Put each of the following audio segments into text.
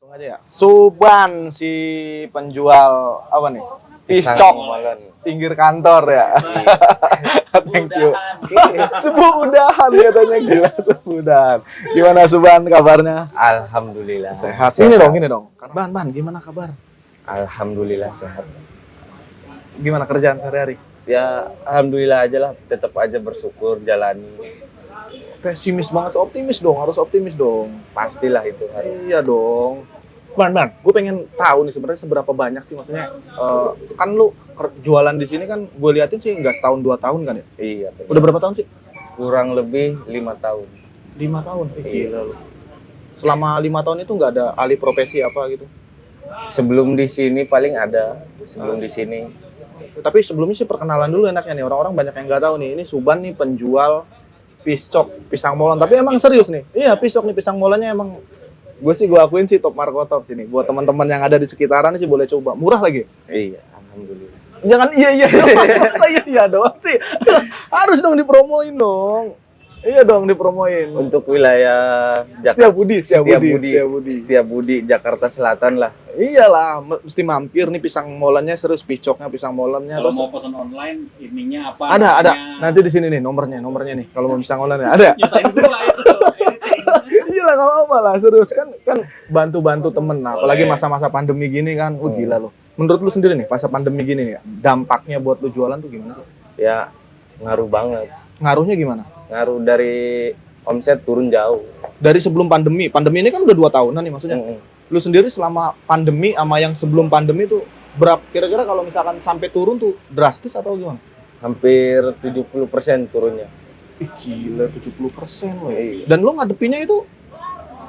Langsung aja ya. Suban si penjual apa nih? Piscok pinggir kantor ya. Thank you. Sebuah udahan katanya gila sebudahan. Gimana Suban kabarnya? Alhamdulillah. Sehat. Ini dong. Ban, gimana kabar? Alhamdulillah sehat. Gimana kerjaan sehari-hari? Ya alhamdulillah aja lah, tetap aja bersyukur jalani. Pesimis banget, harus optimis dong. Pastilah itu harus. Iya dong. Ban, gue pengen tahu nih sebenarnya seberapa banyak sih maksudnya kan lu jualan di sini kan gue liatin sih nggak setahun 2 tahun kan ya? Iya. Bener. Udah berapa tahun sih? Kurang lebih 5 tahun. 5 tahun. Gila lu. Selama 5 tahun itu nggak ada alih profesi apa gitu? Sebelum di sini paling ada. Sebelum di sini. Tapi sebelumnya sih perkenalan dulu enaknya nih. Orang-orang banyak yang nggak tahu nih. Ini Suban nih penjual piscok, pisang molen. Tapi emang serius nih. Iya, piscok nih, pisang molennya emang gue akuin sih top markotop sini. Buat teman-teman yang ada di sekitaran sih boleh coba. Murah lagi. Iya, alhamdulillah. Jangan iya doang sih. Harus dong dipromoin dong. Iya dong dipromoin. Untuk wilayah Setiabudi, Jakarta Selatan lah. Iyalah, mesti mampir nih pisang molennya serius, piscoknya, pisang molennya. Kalau mau pesan online, ininya apa? Ada. Nanti di sini nih nomornya nih. Kalau mau pisang molen ada. Nyusahin dulu lah itu. Iya lah, nggak apa-apa lah, serius kan bantu temen. Nah, apalagi masa-masa pandemi gini kan, gila loh. Menurut lu sendiri nih, masa pandemi gini nih, dampaknya buat lu jualan tuh gimana sih? Ya ngaruh banget. Ngaruhnya gimana? Ngaruh dari omset turun jauh. Dari sebelum pandemi ini kan udah 2 tahunan nih maksudnya. Lu sendiri selama pandemi sama yang sebelum pandemi tuh berapa kira-kira kalau misalkan sampai turun tuh drastis atau gimana? Hampir 70% turunnya. Ih, gila 70% loh. Dan lu ngadepinnya itu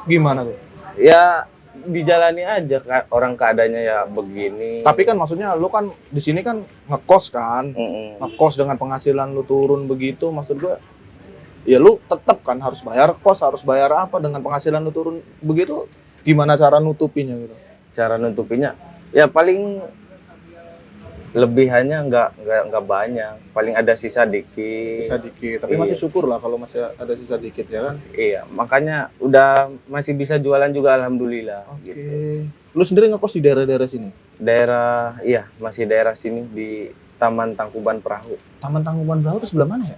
gimana tuh? Ya dijalani aja orang keadaannya ya begini. Tapi kan maksudnya lu kan di sini kan ngekos kan. Ngekos dengan penghasilan lu turun begitu, maksud gua ya lu tetap kan harus bayar kos, harus bayar apa dengan penghasilan lu turun begitu, gimana cara nutupinya gitu? Cara nutupinya ya paling lebihannya nggak banyak, paling ada sisa dikit. Tapi masih syukur lah kalau masih ada sisa dikit ya kan? Iya, makanya udah masih bisa jualan juga alhamdulillah. Oke. Gitu. Lu sendiri ngekos di daerah-daerah sini? Iya, masih daerah sini di Taman Tangkuban Perahu. Taman Tangkuban Perahu itu sebelah mana ya?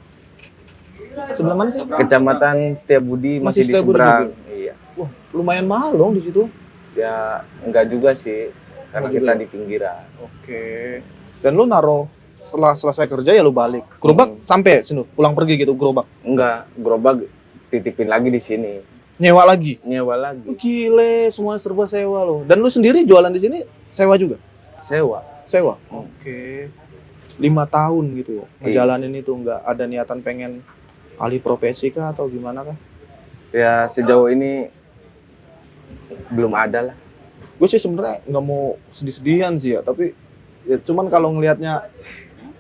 Sebelah mana sih? Kecamatan Setiabudi, masih di seberang. Iya. Wah, lumayan mahal dong di situ. Ya, enggak juga sih, karena kita di pinggiran. Oke. Dan lu naro setelah selesai kerja ya lu balik. Gerobak sampai sini, pulang pergi gitu gerobak? Enggak, gerobak titipin lagi di sini. Nyewa lagi? Nyewa lagi. Gile, semua serba sewa loh. Dan lu sendiri jualan di sini sewa juga? Sewa. Oke. 5 tahun gitu ya. Ngejalanin itu nggak ada niatan pengen alih profesi kah atau gimana kah? Ya sejauh ini belum ada lah. Gue sih sebenarnya nggak mau sedih-sedihan sih ya, tapi ya cuman kalau ngelihatnya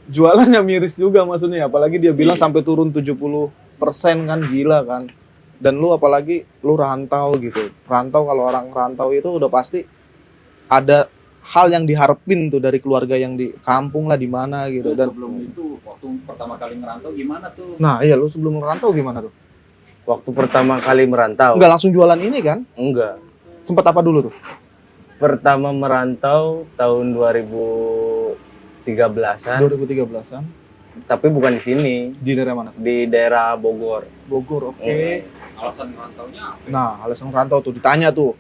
jualannya miris juga maksudnya, apalagi dia bilang sampai turun 70% kan, gila kan. Dan lu apalagi lu rantau gitu. Rantau, kalau orang rantau itu udah pasti ada hal yang diharapin tuh dari keluarga yang di kampung lah, di mana gitu. Dan sebelum itu waktu pertama kali ngerantau gimana tuh? Nah iya, lu sebelum ngerantau gimana tuh? Waktu pertama kali merantau. Enggak langsung jualan ini kan? Enggak. Sempat apa dulu tuh? Pertama merantau tahun 2013-an. 2013-an. Tapi bukan di sini. Di daerah mana? Di daerah Bogor. Oke. Alasan ngerantaunya apa? Nah, alasan ngerantau tuh ditanya tuh.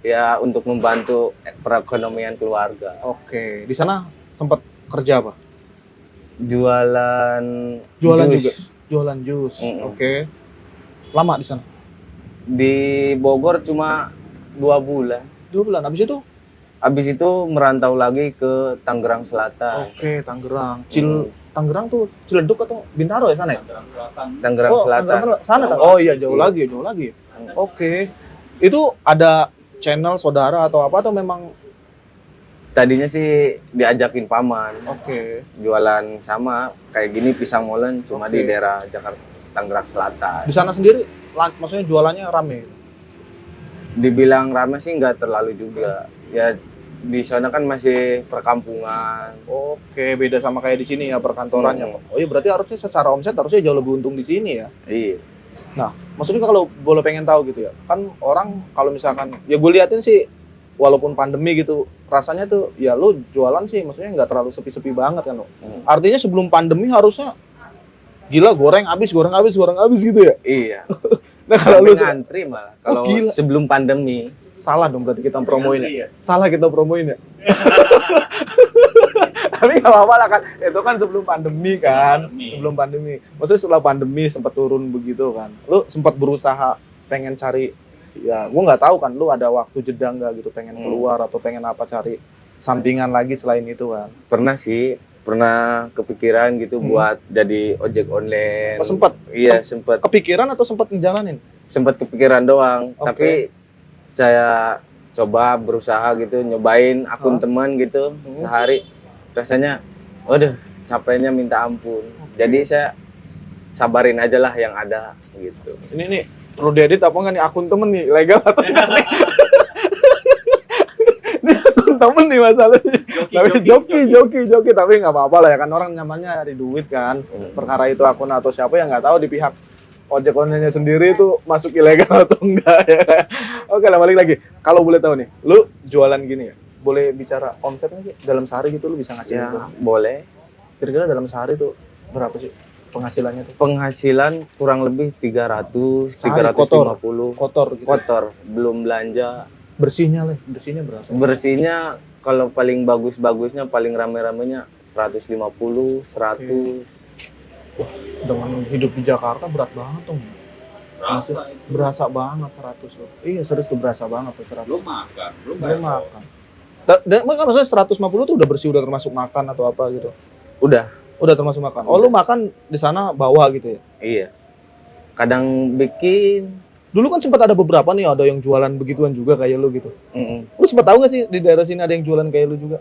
Ya untuk membantu perekonomian keluarga. Oke. Di sana sempat kerja apa? Jualan juga. jus. Jualan jus. Oke. Lama di sana? Di Bogor cuma 2 bulan. 2 bulan. Habis itu merantau lagi ke Tangerang Selatan. Oke, Tangerang. Tangerang tuh Ciledug atau Bintaro ya sana ya? Tangerang Selatan. Sana. Oh iya, jauh lagi. Oke. Itu ada channel saudara atau apa, atau memang tadinya sih diajakin paman. Oke. Jualan sama kayak gini pisang molen, cuma di daerah Jakarta, Tangerang Selatan. Di sana sendiri maksudnya jualannya rame? Dibilang rame sih nggak terlalu juga. Ya di sana kan masih perkampungan. Oke, beda sama kayak di sini ya perkantorannya. Oh iya, berarti harusnya secara omset harusnya jauh lebih untung di sini ya. Iya. Nah, maksudnya kalau boleh pengen tahu gitu ya, kan orang kalau misalkan, ya gue liatin sih walaupun pandemi gitu, rasanya tuh ya lu jualan sih maksudnya nggak terlalu sepi-sepi banget kan lo. Artinya sebelum pandemi harusnya gila goreng habis gitu ya. Iya. Nah kalau lu Sampai ngantri malah kalau gila. sebelum pandemi. salah dong berarti kita promoin Ngantri ya. ya? Salah kita promoin ya. Tapi nggak apa-apa lah kan. Itu kan sebelum pandemi kan. Pandemi. Sebelum pandemi. Maksudnya setelah pandemi sempat turun begitu kan. Lu sempat berusaha pengen cari ya gua nggak tahu kan lu ada waktu jeda nggak gitu pengen keluar atau pengen apa cari sampingan lagi selain itu kan. Pernah sih, pernah kepikiran gitu buat jadi ojek online. Oh, sempat? Iya, sempat. Kepikiran atau sempat ngejalanin? Sempat kepikiran doang, Oke. tapi saya coba berusaha gitu nyobain akun teman gitu sehari. Rasanya waduh, capeknya minta ampun. Jadi saya sabarin aja lah yang ada gitu. Ini nih perlu diedit apa nggak nih akun temen nih legal atau enggak nih? Ini akun temen nih masalahnya. Tapi joki tapi nggak apa-apa lah ya kan orang nyamannya dari duit kan. Perkara itu akun atau siapa yang nggak tahu di pihak ojek online-nya sendiri itu masuk ilegal atau enggak ya. Oke lah balik lagi. Kalau boleh tahu nih, lu jualan gini ya? Boleh bicara omsetnya sih dalam sehari gitu lu bisa ngasih Ya, gitu? boleh. Kira-kira dalam sehari tuh berapa sih penghasilannya tuh? Penghasilan kurang lebih 300, Sehari 350 Kotor gitu. kotor, belum belanja. Bersihnya berapa? Bersihnya kalau paling bagus-bagusnya paling rame-ramenya 150, 100. Dengan hidup di Jakarta berat banget tuh. Rasa itu. Berasa banget 100 loh. Iya serius tuh berasa banget tuh 100. Belum makan, belum Belum bayar. makan. Dan maksudnya 150 tuh udah bersih udah termasuk makan atau apa gitu. Udah, Udah termasuk makan. Oh lu makan di sana bawa gitu ya. iya. Kadang bikin, Dulu kan sempat ada beberapa nih ada yang jualan begituan juga kayak lu gitu. mm-mm, Lu sempat tahu nggak sih di daerah sini ada yang jualan kayak lu juga?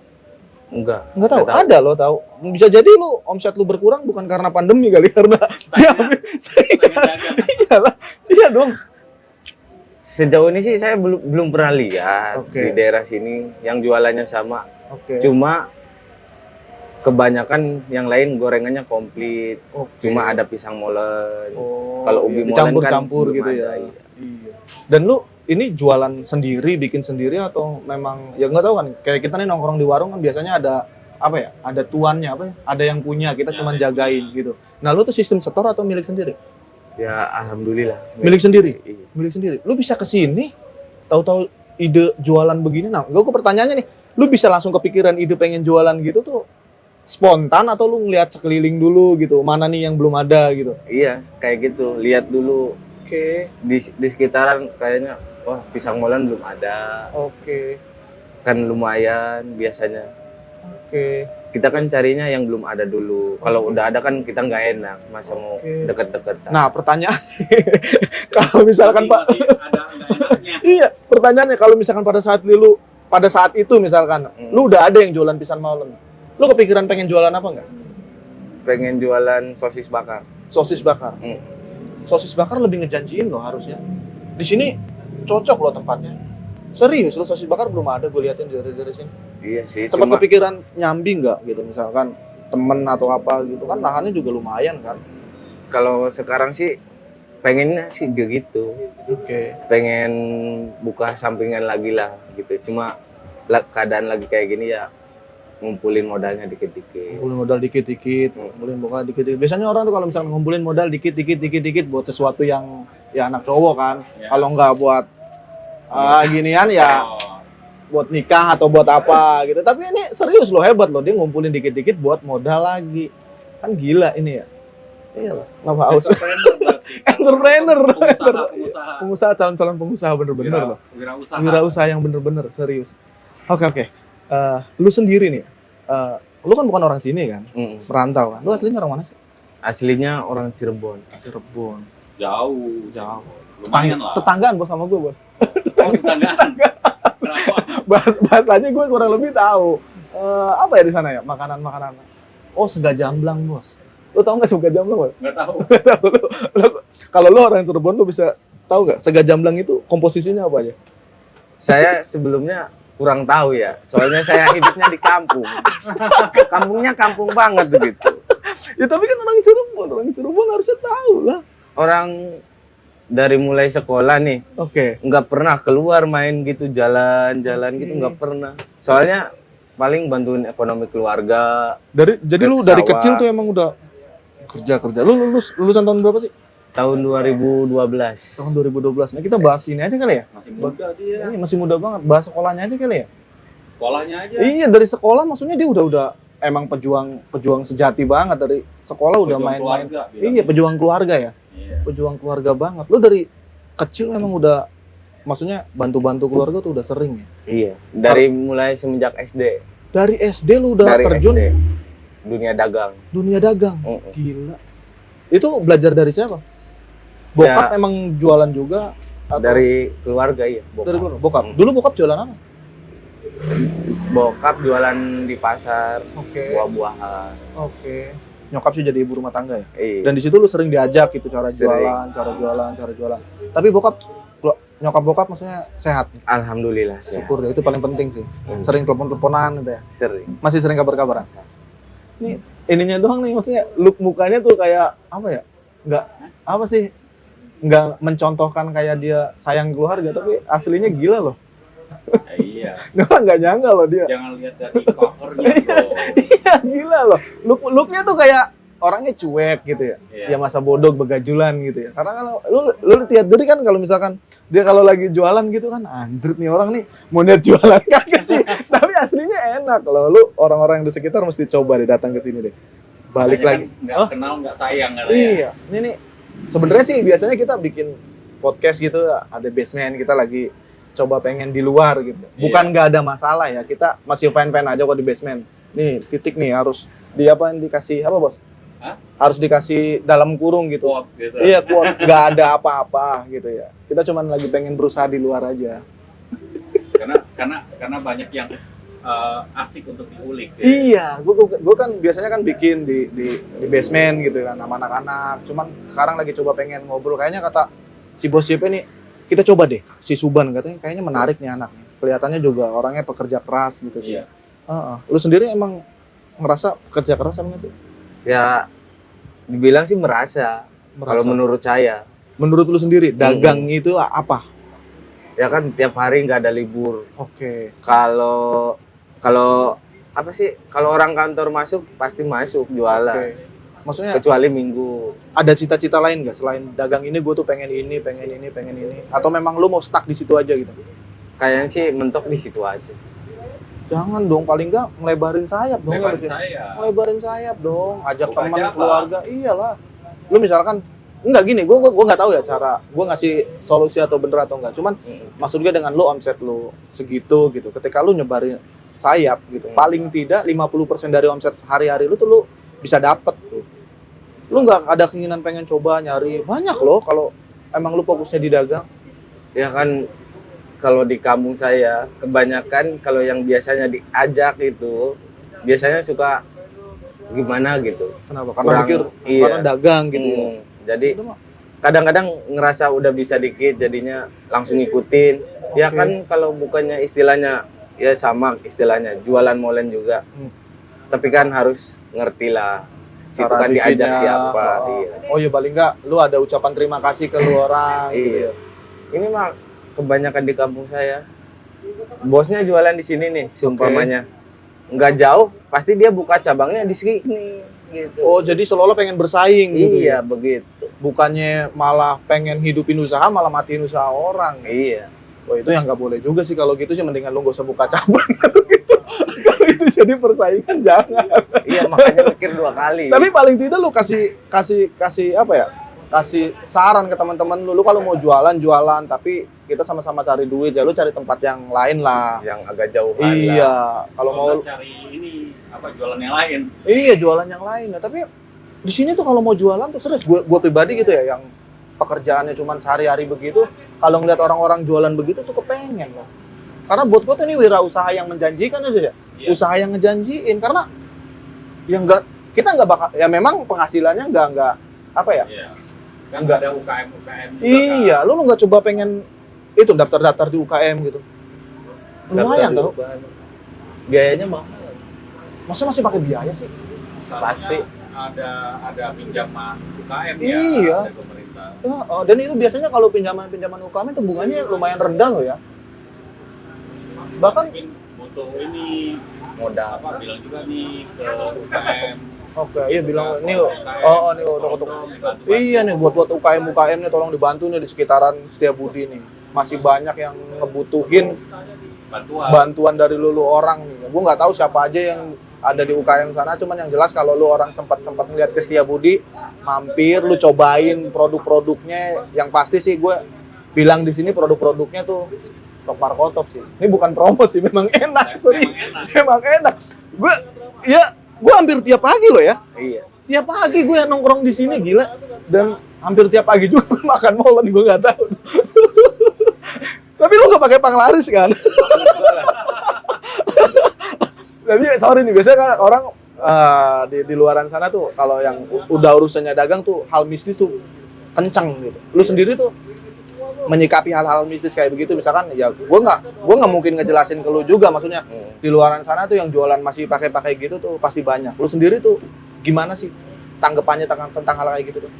enggak. Nggak tahu. Nggak tahu. Ada lo tahu. Bisa jadi lu omset lu berkurang bukan karena pandemi kali karena dia Pengen dagang. iyalah. Iya dong. Sejauh ini sih saya belum pernah lihat Oke. di daerah sini yang jualannya sama. Oke. Cuma kebanyakan yang lain gorengannya komplit. Oke. Cuma ada pisang molen. Oh, Kalau ubi iya. molen kan Dicampur-campur belum gitu ada, ya. iya. Iya. Dan lu ini jualan sendiri, bikin sendiri atau memang ya nggak tahu kan? Kayak kita nih nongkrong di warung kan biasanya ada apa ya? Ada tuannya apa ya? Ada yang punya, kita cuma jagain gitu. Nah, lu tuh sistem setor atau milik sendiri? Ya alhamdulillah. Milik sendiri. Iya. Milik sendiri. Lu bisa ke sini tahu-tahu ide jualan begini. Nah, gue pertanyaannya nih, lu bisa langsung kepikiran ide pengen jualan gitu tuh spontan atau lu ngeliat sekeliling dulu gitu, mana nih yang belum ada gitu. Iya, kayak gitu. Lihat dulu Oke. di sekitaran kayaknya wah pisang molen belum ada. Oke. Kan lumayan biasanya. Oke. Kita kan carinya yang belum ada dulu. Kalau udah ada kan kita nggak enak. Masa mau Oke. deket-deketan. Nah, pertanyaan kalau misalkan Pak Masih ada nggak enaknya. iya, pertanyaannya kalau misalkan pada saat itu misalkan lu udah ada yang jualan pisang molen. Lu kepikiran pengen jualan apa enggak? Pengen jualan sosis bakar. Sosis bakar. Hmm. Sosis bakar lebih ngejanjiin loh harusnya. Di sini cocok loh tempatnya. Serius, lo sosis bakar belum ada gue liatin dari sini. Iya sih. Sempat Cuma kepikiran nyambi nggak gitu misalkan temen atau apa gitu kan lahannya juga lumayan kan. kalau sekarang sih pengennya sih begitu. Oke. Pengen buka sampingan lagi lah gitu. Cuma keadaan lagi kayak gini ya ngumpulin modalnya dikit-dikit. Ngumpulin modal dikit-dikit, ngumpulin modal dikit-dikit. Biasanya orang tuh kalau misalnya ngumpulin modal dikit-dikit buat sesuatu yang ya anak cowok kan. Ya. Kalau nggak buat ginian ya Oh, buat nikah atau buat apa gitu. Tapi ini serius loh, hebat loh, dia ngumpulin dikit-dikit buat modal lagi. Kan gila ini ya. Iyalah, nggak haus. Entrepreneur. Pengusaha, calon-calon pengusaha bener-bener loh. Wirausaha. Wirausaha yang bener-bener serius. Oke. Lu sendiri nih, lu kan bukan orang sini kan, Mm. merantau kan. Lu aslinya orang mana sih? Aslinya orang Cirebon. Cirebon. Jauh. Jauh. Lumayan lah. Tetanggaan bos sama gue bos. Oh, tetanggaan. Kenapa? Bahasanya gue kurang lebih tahu. Apa ya di sana ya makanan-makanan? Oh sega jamblang bos. Lu tau nggak sega jamblang bos? Nggak tahu. Nggak tahu lu. Kalau lu orang Cirebon lu bisa tahu nggak sega jamblang itu komposisinya apa aja? Saya sebelumnya kurang tahu ya, soalnya saya hidupnya di kampung. Kampungnya kampung banget begitu. Ya tapi kan orang Cirebon harusnya tahu lah. Orang dari mulai sekolah nih Oke. nggak pernah keluar main gitu jalan-jalan gitu nggak pernah. Soalnya paling bantuin ekonomi keluarga. Jadi Ke lu dari sawah. kecil tuh emang udah kerja. Lu lulusan tahun berapa sih? Tahun 2012. Tahun 2012. Nah, kita bahas ini aja kali ya. Masih muda dia. Ini masih muda banget. Bahas sekolahnya aja kali ya. Sekolahnya aja. Iya, dari sekolah maksudnya dia udah emang pejuang sejati banget dari sekolah udah Pejuang main-main. keluarga, bilang. Iya, pejuang keluarga ya. Iya. Pejuang keluarga banget. Lu dari kecil memang udah maksudnya bantu-bantu keluarga tuh udah sering ya. Iya, dari mulai semenjak SD. Dari SD lu udah Dari terjun SD. Dunia dagang. dunia dagang. Mm-mm. Gila. Itu belajar dari siapa? Bokap Ya. emang jualan juga atau Dari keluarga iya. dari keluarga? Bokap. Dulu bokap jualan apa? Bokap jualan di pasar Oke. buah-buahan. Oke. Nyokap sih jadi ibu rumah tangga ya. Iya. Dan di situ lu sering diajak gitu cara Sering. cara jualan. Tapi nyokap bokap maksudnya sehat. Alhamdulillah sih. Syukur deh, itu paling penting sih. Hmm. Sering telepon-teleponan gitu ya. Sering. Masih sering kabar-kabaran. Nih, ininya doang nih maksudnya look mukanya tuh kayak apa ya? Enggak apa sih? Enggak mencontohkan kayak dia sayang keluarga, tapi aslinya gila loh. Iya. Nggak nyangka loh dia. Jangan lihat dari covernya bro. Iya, gila loh. Looknya tuh kayak orangnya cuek gitu ya. Iya. Ya masa bodoh begajulan gitu ya. Karena kalau lu lihat diri kan kalau misalkan dia kalau lagi jualan gitu kan anjir nih orang nih mau niat jualan kagak sih. Tapi aslinya enak loh. Lu orang-orang yang di sekitar mesti coba deh datang ke sini deh. Balik Makanya lagi. kan nggak Oh, kenal nggak sayang katanya. iya. Ini nih sebenarnya sih biasanya kita bikin podcast gitu ada basement kita lagi coba pengen di luar gitu. Bukan nggak ada masalah ya. Kita masih fan-fan aja kok di basement. Nih titik nih harus dikasih apa bos? Hah? Harus dikasih dalam kurung gitu. Quote gitu. Iya, kuat nggak ada apa-apa gitu ya. Kita cuman lagi pengen berusaha di luar aja. Karena banyak yang asik untuk diulik. Ya. Iya, gua kan biasanya kan bikin di basement gitu kan sama anak-anak. Cuman sekarang lagi coba pengen ngobrol. Kayaknya kata si bos JP nih, kita coba deh si Suban katanya kayaknya menarik nih anaknya. Kelihatannya juga orangnya pekerja keras gitu sih. Iya. Lu sendiri emang ngerasa pekerja keras apa nggak sih? Ya dibilang sih merasa. Kalau menurut saya. Menurut lu sendiri dagang itu apa? Ya kan tiap hari nggak ada libur. Oke. Kalau apa sih? Kalau orang kantor masuk pasti masuk jualan. Oke. Maksudnya Kecuali minggu. ada cita-cita lain nggak selain dagang ini gue tuh pengen ini atau memang lu mau stuck di situ aja gitu? Kayaknya sih mentok di situ aja. Jangan dong, paling nggak ngelebarin sayap dong. Lebarin harusnya. saya. Ngelebarin sayap dong, ajak Buka teman cabang. keluarga, iyalah. Lu misalkan enggak gini, gue nggak tahu ya cara gue ngasih solusi atau bener atau enggak. Cuman maksud gue dengan lu omset lu segitu gitu, ketika lu nyebarin sayap gitu, paling tidak 50% dari omset sehari-hari lu tuh lu bisa dapet tuh. Lu nggak ada keinginan pengen coba nyari banyak loh kalau emang lu fokusnya di dagang. Ya kan kalau di kampung saya kebanyakan kalau yang biasanya diajak itu biasanya suka gimana gitu. Kenapa? Karena Kurang- mikir iya. karena dagang gitu ya. Jadi Itu mah. kadang-kadang ngerasa udah bisa dikit jadinya langsung ngikutin. Ya Oke. kan kalau bukannya istilahnya ya sama istilahnya jualan molen juga. Tapi kan harus ngerti lah. Situ Cara kan diajak bikinnya, siapa. oh. Iya. Oh ya paling enggak lu ada ucapan terima kasih ke lu orang gitu Iya. ya. Ini mah kebanyakan di kampung saya. Bosnya jualan di sini nih, seumpamanya. Nggak jauh, pasti dia buka cabangnya di sini gitu. Oh jadi seolah-olah pengen bersaing gitu iya, ya. begitu. Bukannya malah pengen hidupin usaha malah matiin usaha orang. Iya. Wah itu yang nggak boleh juga sih kalau gitu sih mendingan lu gak usah buka cabang atau gitu. Kalau itu jadi persaingan jangan. Iya, makanya mikir 2 kali. Tapi paling tidak lu kasih apa ya? Kasih saran ke teman-teman lu kalau mau jualan tapi kita sama-sama cari duit ya lu cari tempat yang lain lah. yang agak jauhan lah. Iya, kalau mau cari ini apa jualan yang lain. iya jualan yang lain. Nah, tapi di sini tuh kalau mau jualan tuh serius gua pribadi gitu ya yang pekerjaannya cuma sehari-hari begitu, kalau ngeliat orang-orang jualan begitu tuh kepengen loh. Karena buat gua tuh ini wirausaha yang menjanjikan aja ya. Iya. Usaha yang ngejanjiin karena yang enggak kita nggak bakal ya memang penghasilannya enggak apa ya? Iya. Kan Enggak. ada UKM juga. Iya, lu nggak coba pengen itu daftar-daftar di UKM gitu. Lumayan Daftar tau. juga. Biayanya mahal. Masa masih pakai biaya sih? Kan. Pasti. Ada pinjaman UKM ya. Iya. Dari pemerintah. juta. Dan itu biasanya kalau pinjaman UKM itu bunganya lumayan rendah loh ya. Bahkan Mungkin butuh ini modal. apa bilang juga nih ke UKM. oke, iya bilang nih nih untuk iya nih buat UKM nih tolong dibantu nih di sekitaran Setiabudi nih. Masih banyak yang ngebutuhin bantuan dari lu orang nih. Gue nggak tahu siapa aja yang ada di UKM sana, cuman yang jelas kalau lu orang sempat ngeliat ke Setiabudi, mampir lu cobain produk-produknya. Yang pasti sih gue bilang di sini produk-produknya tuh top markotop sih. Ini bukan promo sih, memang enak, sorry. Memang enak. Gue hampir tiap pagi loh ya. Iya. Tiap pagi gue nongkrong di sini gila. Dan hampir tiap pagi juga gue makan molen, gue nggak tahu. Tapi lu nggak pakai panglaris kan? Tapi sorry nih, biasanya kan orang di luaran sana tuh kalau yang udah urusannya dagang tuh hal mistis tuh kencang gitu. Lu sendiri tuh menyikapi hal-hal mistis kayak begitu, misalkan ya gue nggak mungkin ngejelasin ke lu juga, maksudnya di luaran sana tuh yang jualan masih pakai gitu tuh pasti banyak. Lu sendiri tuh gimana sih tanggapannya tentang hal kayak gitu tuh?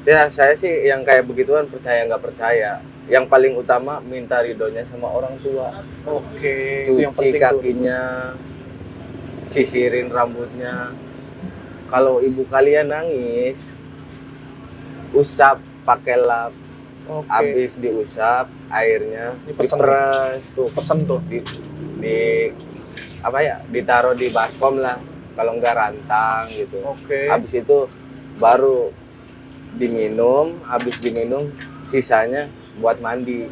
Ya saya sih yang kayak begituan percaya nggak percaya. Yang paling utama minta ridhonya sama orang tua. Oke, itu yang Cuci penting kakinya, sisirin rambutnya. Kalau ibu kalian nangis, usap pakai lap. Oke. Habis diusap airnya Dipesen. diperes Tuh pesen tuh. di apa ya, ditaruh di baskom lah, kalau enggak rantang gitu. Oke. Habis itu baru diminum, habis diminum sisanya buat mandi,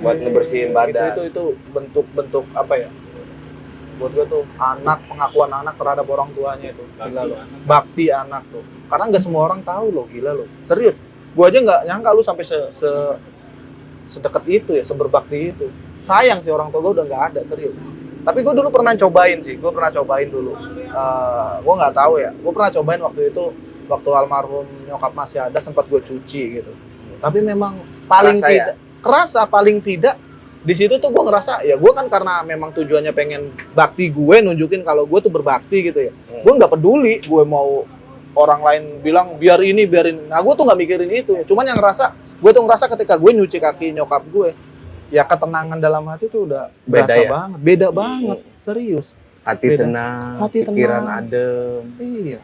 buat ngebersihin badan. Itu bentuk apa ya? Buat gue tuh pengakuan anak terhadap orang tuanya itu. Gila loh. Bakti anak tuh. Karena nggak semua orang tahu loh, gila loh. Serius. Gue aja nggak nyangka lu sampai sedekat itu ya, seberbakti itu. Sayang sih orang tua gue udah nggak ada, serius. Tapi gue dulu pernah cobain sih, gue pernah cobain dulu. Gue nggak tahu ya, gue pernah cobain waktu itu, waktu almarhum nyokap masih ada, sempat gue cuci gitu. Tapi memang paling Kerasa tidak, kerasa paling tidak, di situ tuh gue ngerasa, ya gue kan karena memang tujuannya pengen bakti gue, nunjukin kalau gue tuh berbakti gitu ya. Gue nggak peduli, gue mau orang lain bilang biar ini biarin, nah gue tuh nggak mikirin itu ya. Cuman yang gue tuh ngerasa ketika gue nyuci kaki nyokap gue, ya ketenangan dalam hati tuh udah Beda berasa ya? banget, beda banget, serius. Hati Beda. tenang, Hati pikiran tenang. adem. Iya,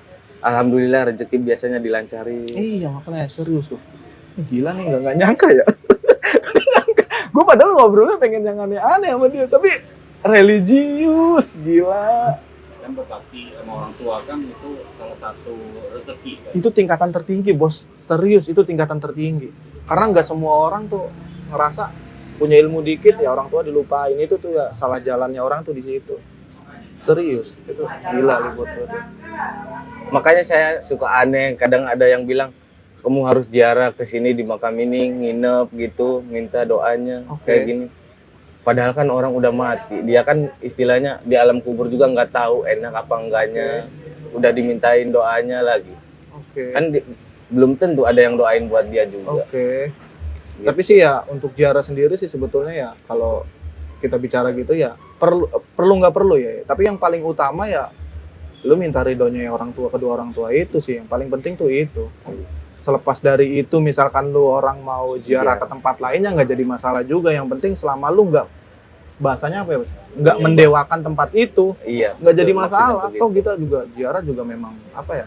Alhamdulillah rezeki biasanya dilancarin. iya makanya serius tuh. Gila nih, nggak nyangka ya. Gue padahal ngobrolnya pengen yang aneh-aneh sama dia, tapi religius, gila. Kan berbakti sama orang tua kan itu salah satu rezeki kan. Itu tingkatan tertinggi, bos. Serius, itu tingkatan tertinggi. Karena nggak semua orang tuh ngerasa punya ilmu dikit ya orang tua dilupain. Itu tuh ya salah jalannya orang tuh di situ. Serius, itu gila nih buat gue tuh. Makanya saya suka aneh, kadang ada yang bilang kamu harus ziarah ke sini di makam ini, nginep gitu, minta doanya kayak gini. Padahal kan orang udah mati, dia kan istilahnya di alam kubur juga nggak tahu enak apa enggaknya, udah dimintain doanya lagi. Kan belum tentu ada yang doain buat dia juga. Gitu. Tapi sih ya untuk ziarah sendiri sih sebetulnya ya kalau kita bicara gitu ya perlu nggak perlu ya. Tapi yang paling utama ya lu minta ridhonya kedua orang tua itu sih yang paling penting tuh itu. Selepas dari itu misalkan lu orang mau ziarah ke tempat lainnya nggak jadi masalah juga. Yang penting selama lu nggak, bahasanya apa ya, nggak mendewakan tempat itu, Iya, nggak jadi maksudnya masalah. begitu. Toh kita juga ziarah juga memang apa ya,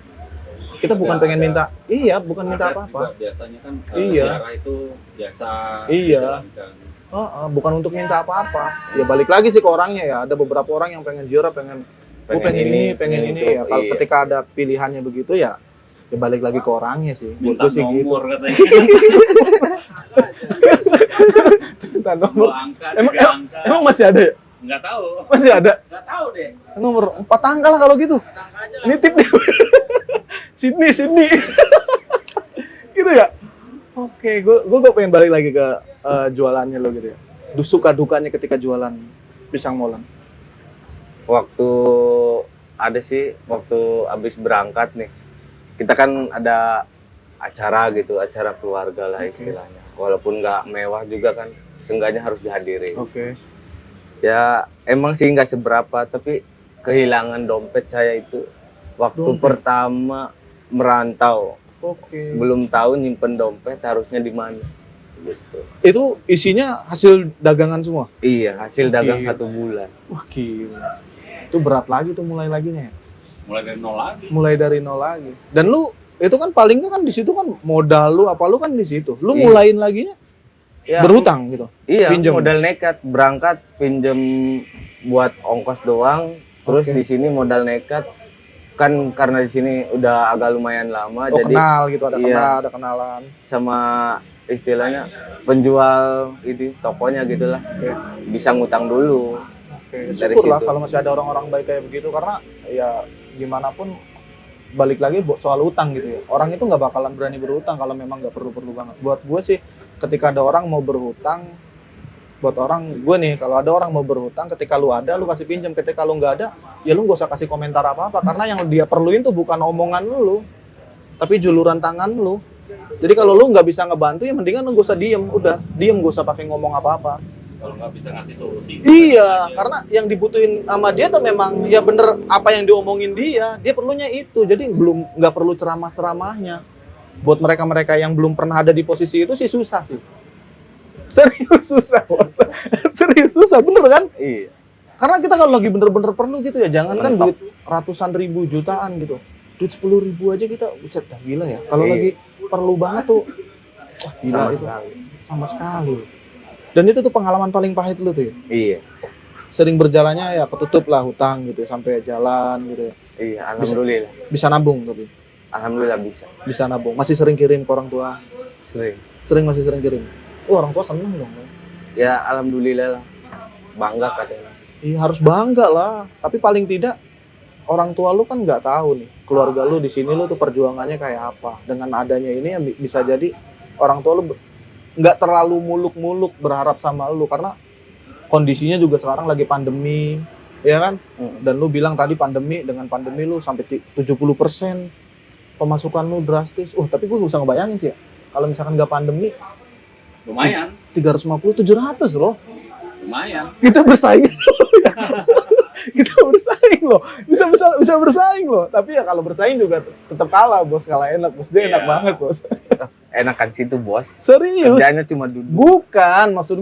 kita bukan pengen minta, iya bukan minta Adat apa-apa. juga biasanya kan Iya. ziarah itu biasa Iya. dijalankan. Bukan untuk minta apa-apa. Ya balik lagi sih ke orangnya ya. Ada beberapa orang yang pengen ziarah, pengen ini, pengen ini. Ya kalau iya. ketika ada pilihannya begitu ya balik lagi ke orangnya sih. Buat Minta gue sih gitu. nomor katanya. Minta nomor. Dua angka, Emang, tiga angka. emang masih ada ya? Nggak tahu. Masih ada? Nggak tahu deh. Nomor 4 angka lah kalau gitu. Nitip deh. Sydney. Gitu ya? Oke, gue pengen balik lagi ke jualannya lo gitu ya. Suka dukanya ketika jualan pisang molen. Waktu ada sih, waktu habis berangkat nih, kita kan ada acara gitu, acara keluarga lah istilahnya. Walaupun nggak mewah juga kan, seenggaknya harus dihadiri. Oke. Ya emang sih nggak seberapa, tapi kehilangan dompet saya itu waktu Dompet? pertama merantau Oke. belum tahu nyimpen dompet harusnya di mana gitu. Itu isinya hasil dagangan semua? Iya, hasil dagang Oke. 1 bulan. Wah gila. Itu berat lagi tuh mulai laginya ya? Mulai dari nol lagi. Mulai dari nol lagi. Dan lu itu kan paling nggak kan di situ kan modal lu apa lu kan di situ. Lu Iya. mulain laginya Ya, berhutang gitu. Iya, Pinjem. modal nekat berangkat pinjem buat ongkos doang. Terus Oke. di sini modal nekat kan karena di sini udah agak lumayan lama Oh jadi kenal gitu ada iya. kenal ada kenalan. sama istilahnya penjual ini tokonya gitulah. Oke. Bisa ngutang dulu. Oke. Dari Syukurlah situ. kalau masih ada orang-orang baik kayak begitu karena ya gimana pun balik lagi soal utang gitu ya. Orang itu nggak bakalan berani berhutang kalau memang nggak perlu-perlu banget. Buat gue sih ketika ada orang mau berhutang, buat orang gue nih kalau ada orang mau berhutang ketika lu ada lu kasih pinjam, ketika lu nggak ada ya lu nggak usah kasih komentar apa-apa karena yang dia perluin tuh bukan omongan lu tapi juluran tangan lu. Jadi kalau lu nggak bisa ngebantu ya mendingan lu gak usah diem, udah diem gak usah pakai ngomong apa-apa. Kalau nggak bisa ngasih solusi. Iya, karena yang dibutuhin sama dia tuh memang ya bener apa yang diomongin dia perlunya itu. Jadi nggak perlu ceramah-ceramahnya. Buat mereka-mereka yang belum pernah ada di posisi itu sih susah sih. Serius susah, Bos. Serius susah, bener kan? Iya. Karena kita kalau lagi bener-bener perlu gitu ya, jangan kan Mantap. duit ratusan ribu jutaan gitu. Duit 10.000 aja kita, buset dah gila ya. Kalau Iya. lagi perlu banget tuh, wah gila Sama itu. sekali. Sama sekali. Dan itu tuh pengalaman paling pahit lu tuh ya. Iya. Sering berjalannya ya ketutup lah hutang gitu sampai jalan gitu ya. Iya, alhamdulillah. Bisa nabung tapi Alhamdulillah bisa. nabung. Masih sering kirim ke orang tua. Sering. Masih sering kirim. Oh, orang tua seneng dong. Ya alhamdulillah lah. Bangga katanya. Iya harus bangga lah. Tapi paling tidak orang tua lu kan nggak tahu nih keluarga lu di sini lu tuh perjuangannya kayak apa. Dengan adanya ini ya bisa jadi orang tua lu nggak terlalu muluk-muluk berharap sama lu karena kondisinya juga sekarang lagi pandemi, ya kan? Dan lu bilang tadi dengan pandemi lu sampai 70% pemasukan lu drastis. Tapi gue bisa ngebayangin sih ya. Kalau misalkan nggak pandemi, Lumayan, 350-700 loh. lumayan. Kita bersaing. Kita bersaing loh. Bisa bersaing loh. Tapi ya kalau bersaing juga tetap kalah, Bos. Kalah enak, Bos. Dia enak Iya. banget, Bos. Enakan situ bos. Serius. Kerjanya cuma duduk. Bukan, maksud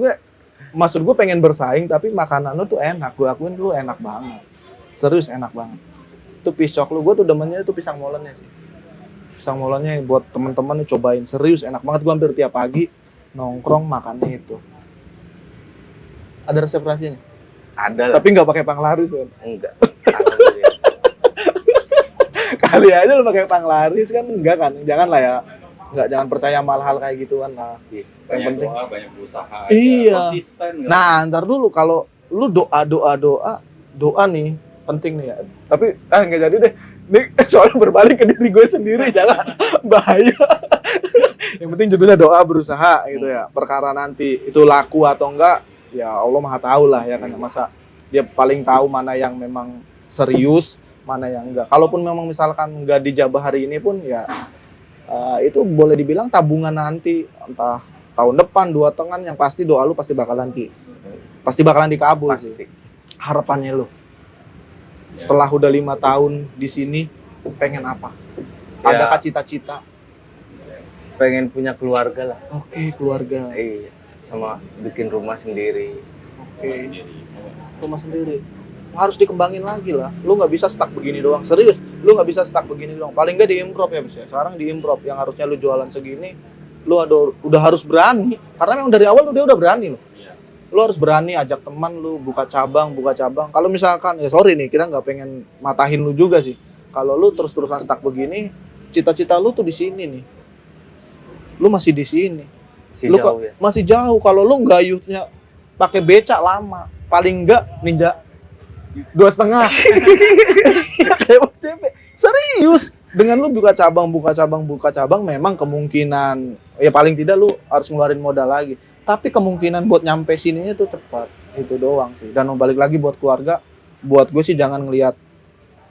gue pengen bersaing tapi makanan lu tuh enak. Gue akuin lu enak banget. Serius enak banget. Itu pisok lu, gue tuh demennya itu pisang molennya sih. Pisang molennya buat temen-temen nih cobain. Serius enak banget, gue hampir tiap pagi nongkrong makannya itu. Ada resep rahasianya? Ada lah. Tapi nggak pakai panglaris kan? Enggak. Alhamdulillah. Kali aja lu pakai panglaris kan enggak kan? Jangan lah ya. Enggak, jangan percaya sama hal kayak gituan lah. Banyak Yang penting. doa, banyak berusaha. Iya. Konsisten. nggak? Nah, ntar dulu kalau lu doa nih penting nih ya. Tapi nggak jadi deh. Ini soalnya berbalik ke diri gue sendiri, jangan bahaya. Yang penting judulnya doa berusaha gitu ya. Perkara nanti itu laku atau enggak, ya Allah Maha tahu lah ya kan. Masa dia paling tahu mana yang memang serius, mana yang enggak. Kalaupun memang misalkan enggak dijabah hari ini pun ya itu boleh dibilang tabungan nanti entah tahun depan 2 tahun yang pasti doa lu pasti bakalan dikabul sih. Pasti. Harapannya lu setelah udah 5 tahun di sini pengen apa? Ya. Adakah cita-cita? Pengen punya keluarga lah. Oke, keluarga. Iya. Sama bikin rumah sendiri. Oke, rumah sendiri. Harus dikembangin lagi lah. Lu nggak bisa stuck begini doang. Serius, lu nggak bisa stuck begini doang. Paling nggak di improv ya, Bos ya. Sekarang di improv yang harusnya lu jualan segini, lu udah harus berani. Karena memang dari awal lu udah berani loh. Lu harus berani ajak teman lu buka cabang. Kalau misalkan ya sorry nih, kita nggak pengen matahin lu juga sih. Kalau lu terus-terusan stuck begini, cita-cita lu tuh di sini nih. Lu masih di sini. Masih Lu jauh ya. masih jauh. Kalau lu gayuhnya pakai becak lama, paling enggak ninja 2,5. Kayak Mas CP. Serius. Dengan lu buka cabang, memang kemungkinan ya paling tidak lu harus ngeluarin modal lagi. Tapi kemungkinan buat nyampe sininya tuh cepat. Itu doang sih. Dan balik lagi buat keluarga, buat gue sih jangan ngelihat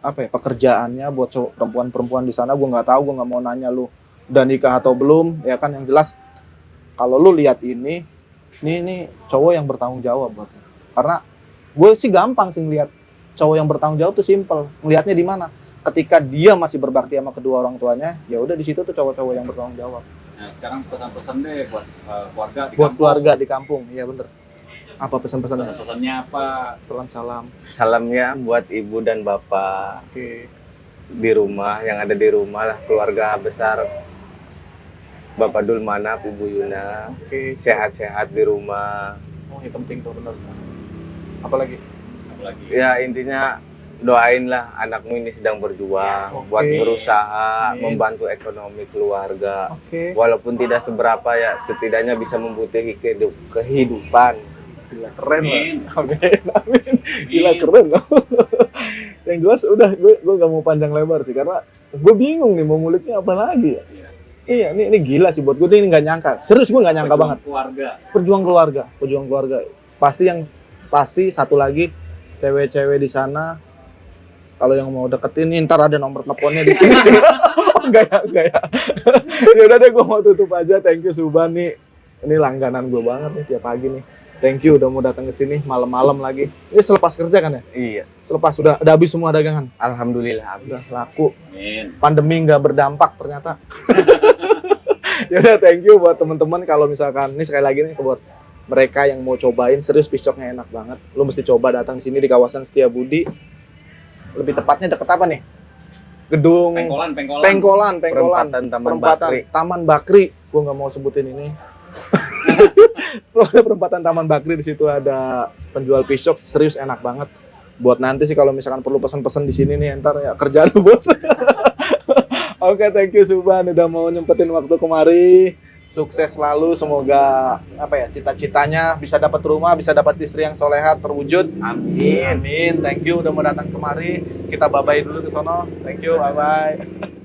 pekerjaannya buat perempuan-perempuan di sana. Gue nggak tahu, gue nggak mau nanya lu udah nikah atau belum, ya kan. Yang jelas kalau lu lihat ini cowok yang bertanggung jawab buat lu. Karena gue sih gampang sih ngelihat cowok yang bertanggung jawab tuh simple. Ngelihatnya di mana? ketika dia masih berbakti sama kedua orang tuanya, ya udah di situ tuh cowok-cowok yang bertanggung jawab. Nah, sekarang pesan-pesan deh buat keluarga di Buat kampung. keluarga di kampung, iya bener. Apa pesan-pesannya? Pesan-pesannya apa? Salam-salam. Salamnya buat ibu dan bapak Oke. di rumah, yang ada di rumah lah, keluarga besar. Bapak Dul Manap, Ibu Yuna, Oke. sehat-sehat di rumah. Oh, ini penting tuh bener. Apalagi? Apalagi Ya intinya doain lah anakmu ini sedang berjuang Oke. buat berusaha Amin. membantu ekonomi keluarga. Oke. Walaupun tidak seberapa ya, setidaknya bisa membutuhkan kehidupan. Gila keren lah. Amin. Amin. Amin. Gila keren loh. Yang jelas udah gue gak mau panjang lebar sih karena gue bingung nih mau nguliknya apa lagi ya. Iya. Iya, ini gila sih buat gue ini nggak nyangka. Serius gue nggak nyangka Pejuang banget. keluarga. Pejuang keluarga. Pasti satu lagi cewek-cewek di sana kalau yang mau deketin nih, ntar ada nomor teleponnya di sini. Oh, enggak ya. Ya udah deh gue mau tutup aja. Thank you Suban nih. Ini langganan gue banget nih tiap pagi nih. Thank you udah mau datang ke sini malam-malam lagi. Ini selepas kerja kan ya? Iya, Selepas udah habis semua dagangan. alhamdulillah Udah habis. laku. Amin. Pandemi nggak berdampak ternyata. Ya udah thank you buat teman-teman kalau misalkan ini sekali lagi nih buat mereka yang mau cobain serius piscoknya enak banget. Lu mesti coba datang sini di kawasan Setiabudi. Lebih tepatnya deket apa nih? Gedung Pengkolan. Pengkolan. Perempatan Taman Bakri. Taman Bakri. Gua nggak mau sebutin ini. Perempatan Taman Bakri, di situ ada penjual piscok serius enak banget. Buat nanti sih kalau misalkan perlu pesan-pesan di sini nih ntar ya kerjaan lu bos. Oke, thank you Suban udah mau nyempetin waktu kemari. Sukses selalu, semoga cita-citanya bisa dapat rumah, bisa dapat istri yang solehat terwujud. Amin. Amin. Thank you udah mau datang kemari. Kita bye-bye dulu ke sono. Thank you, bye-bye.